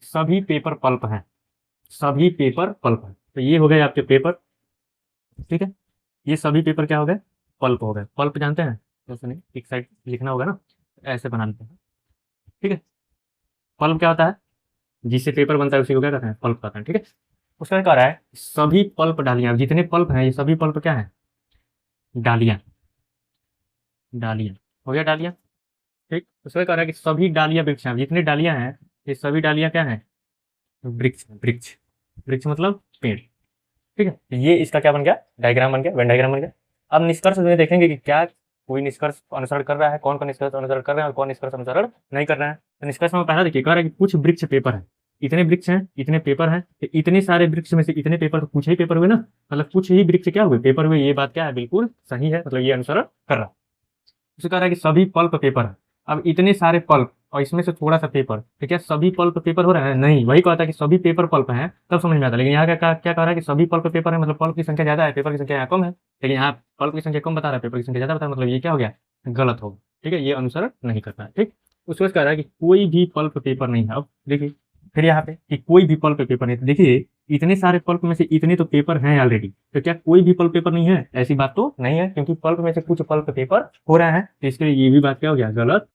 सभी paper pulp हैं, सभी पेपर पल्प हैं। तो ये हो गए आपके पेपर, ठीक है। ये सभी पेपर क्या हो गए, पल्प हो गए। पल्प जानते हैं, जैसे नहीं एक साइड लिखना होगा ना, ऐसे बना लेते हैं, ठीक है। पल्प क्या होता है, जिससे पेपर बनता है उसी को क्या कहते हैं, पल्प कहते हैं, ठीक है। उसका क्या कह रहा है, सभी पल्प डालियां, जितने पल्प हैं ये सभी पल्प क्या है, डालियां, डालियां, हो गया डालियां, ठीक। उसका कह रहा है कि सभी डालियां वृक्ष हैं, जितने डालियां हैं ये सभी डालियां क्या है, वृक्ष, वृक्ष, वृक्ष मतलब पेड़, ठीक है। ये इसका क्या बन गया, डायग्राम बन गया, वेन डायग्राम बन गया। अब निष्कर्ष में देखेंगे कि क्या कोई निष्कर्ष अनुसरण कर रहा है, कौन कौन निष्कर्ष अनुसरण कर रहे हैं और कौन निष्कर्ष अनुसरण नहीं कर रहा है। तो निष्कर्ष में पहला देखिए, कह रहा है कि कुछ वृक्ष पेपर है, इतने वृक्ष हैं इतने पेपर हैं, तो इतने सारे वृक्ष में से इतने पेपर, तो कुछ ही पेपर हुए ना, मतलब कुछ ही वृक्ष क्या हुए, पेपर हुए। ये बात क्या है, बिल्कुल सही है, मतलब ये अनुसरण कर रहा है। उसे कह रहा है कि सभी पल्प पेपर है। अब इतने सारे पल्प और इसमें से थोड़ा सा पेपर, तो क्या सभी पल्प पेपर हो रहा है, नहीं। वही कहता है कि सभी पेपर पल्प हैं, तब समझ में आता है। लेकिन यहाँ क्या कह रहा है कि सभी पल्प पेपर है, मतलब पल्प की संख्या ज्यादा है, पेपर की संख्या यहाँ कम है। लेकिन यहाँ पल्प की संख्या कम बता रहा है, पेपर की संख्या ज्यादा बता रहा है, मतलब ये क्या हो गया, गलत होगा, ठीक है। ये अनुसरण नहीं करता है, ठीक। उसके बाद कह रहा है कि कोई भी पल्प पेपर नहीं है। अब देखिए फिर यहाँ पे कि कोई भी पल्प पेपर नहीं, तो देखिए इतने सारे पल्प में से इतने तो पेपर हैं ऑलरेडी, तो क्या कोई भी पल्प पेपर नहीं है, ऐसी बात तो नहीं है, क्योंकि पल्प में से कुछ पल्प पेपर हो रहा है, तो इसके लिए ये भी बात क्या हो गया, गलत